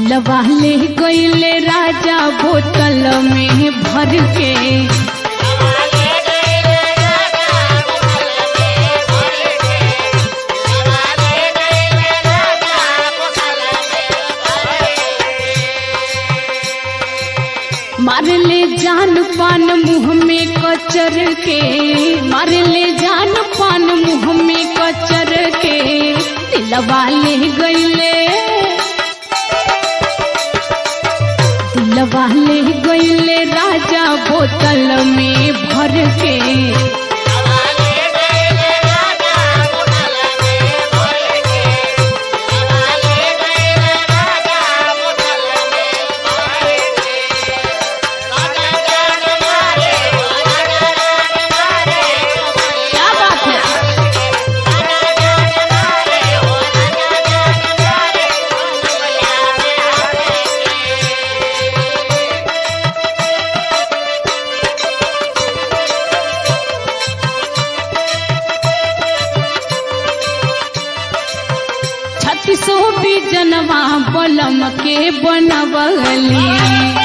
दिलवा ले गईले राजा बोतल में भर के। मार ले जान पान मुँह में कचर के, मार ले जान पान मुँह में कचर के। दिलवा ले गईले, दिलवा ले गईले राजा बोतल में भर के। छत्तीसो भी जनवा बलम के बनवली।